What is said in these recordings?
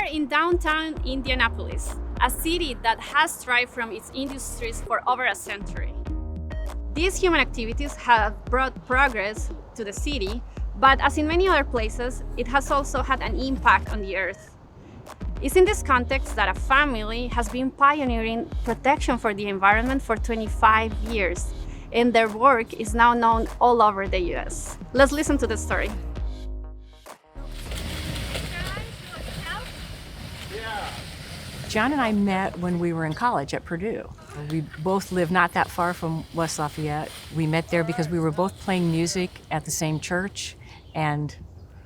in downtown Indianapolis, a city that has thrived from its industries for over a century. These human activities have brought progress to the city, but as in many other places, it has also had an impact on the earth. It's in this context that a family has been pioneering protection for the environment for 25 years, and their work is now known all over the US. Let's listen to the story. John and I met when we were in college at Purdue. We both lived not that far from West Lafayette. We met there because we were both playing music at the same church and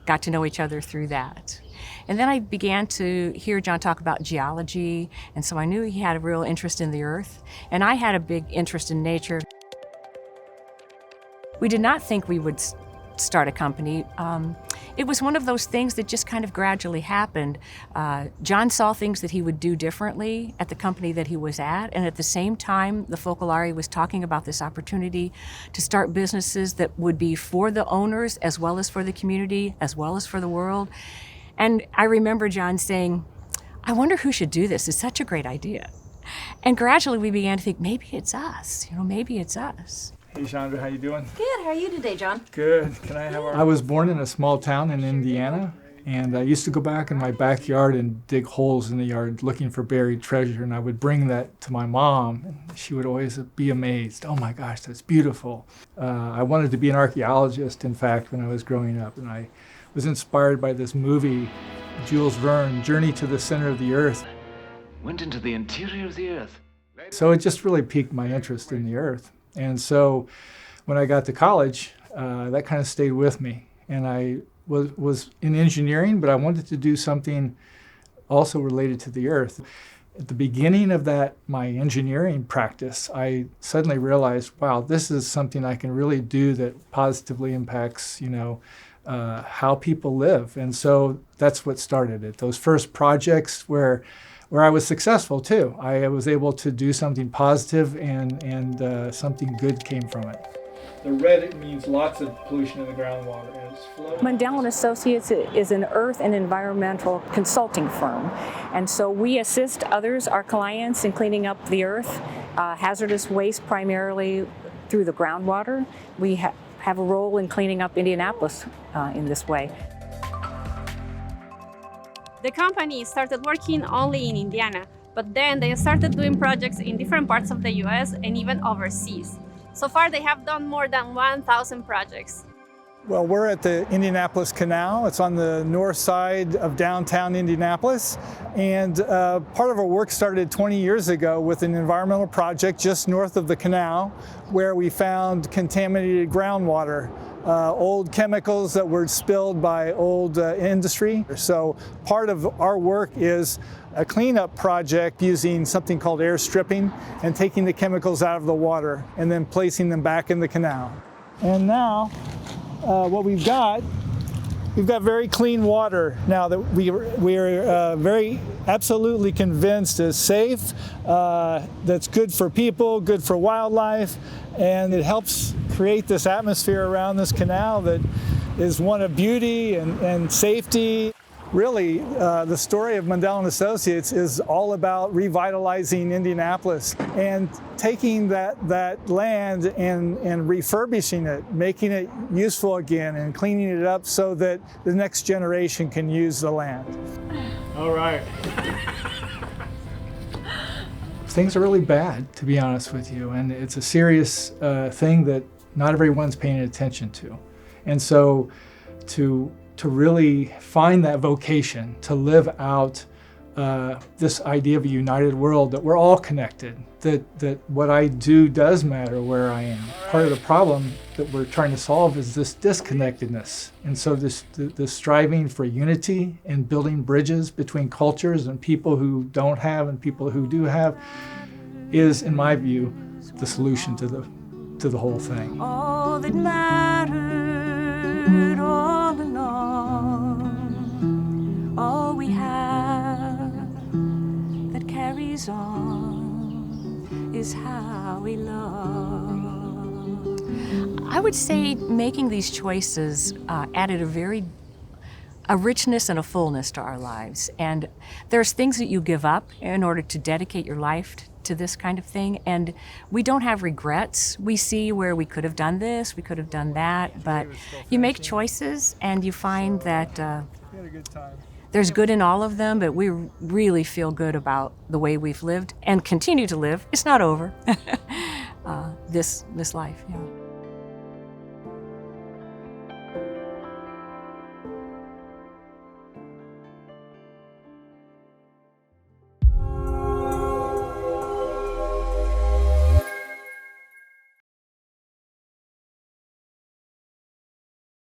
got to know each other through that. And then I began to hear John talk about geology, and so I knew he had a real interest in the earth, and I had a big interest in nature. We did not think we would start a company. It was one of those things that just kind of gradually happened. John saw things that he would do differently at the company that he was at, and at the same time, the Focolare was talking about this opportunity to start businesses that would be for the owners, as well as for the community, as well as for the world. And I remember John saying, I wonder who should do this. It's such a great idea. And gradually we began to think, maybe it's us, maybe it's us. Hey, Chandra, how you doing? Good. How are you today, John? Good. Can I have I was born in a small town in Indiana, and I used to go back in my backyard and dig holes in the yard looking for buried treasure, and I would bring that to my mom, and she would always be amazed. Oh my gosh, that's beautiful. I wanted to be an archaeologist, in fact, when I was growing up, and I was inspired by this movie, Jules Verne, Journey to the Center of the Earth. Went into the interior of the earth. So it just really piqued my interest in the earth. And so when I got to college, that kind of stayed with me. And I was in engineering, but I wanted to do something also related to the earth. At the beginning of my engineering practice, I suddenly realized, wow, this is something I can really do that positively impacts, how people live. And so that's what started it. Those first projects where I was successful too. I was able to do something positive and something good came from it. The red means lots of pollution in the groundwater. And it's flowing. Mundell and Associates is an earth and environmental consulting firm. And so we assist others, our clients, in cleaning up the earth, hazardous waste primarily through the groundwater. We have a role in cleaning up Indianapolis in this way. The company started working only in Indiana, but then they started doing projects in different parts of the US and even overseas. So far, they have done more than 1,000 projects. Well, we're at the Indianapolis Canal. It's on the north side of downtown Indianapolis. And part of our work started 20 years ago with an environmental project just north of the canal where we found contaminated groundwater. Old chemicals that were spilled by old industry. So part of our work is a cleanup project using something called air stripping and taking the chemicals out of the water and then placing them back in the canal. And now what we've got very clean water now that we are very absolutely convinced is safe, that's good for people, good for wildlife, and it helps create this atmosphere around this canal that is one of beauty and safety. Really, the story of Mundell and Associates is all about revitalizing Indianapolis and taking that land and refurbishing it, making it useful again and cleaning it up so that the next generation can use the land. All right. Things are really bad, to be honest with you, and it's a serious thing that not everyone's paying attention to. And so to really find that vocation, to live out this idea of a united world, that we're all connected, that what I do does matter where I am. Part of the problem that we're trying to solve is this disconnectedness. And so this striving for unity and building bridges between cultures and people who don't have and people who do have is, in my view, the solution to the whole thing. All that mattered all along, all we have that carries on is how we love. I would say making these choices added a very a richness and a fullness to our lives. And there's things that you give up in order to dedicate your life to this kind of thing. And we don't have regrets. We see where we could have done this, we could have done that, but you make choices and you find that there's good in all of them, but we really feel good about the way we've lived and continue to live. It's not over, this life, yeah.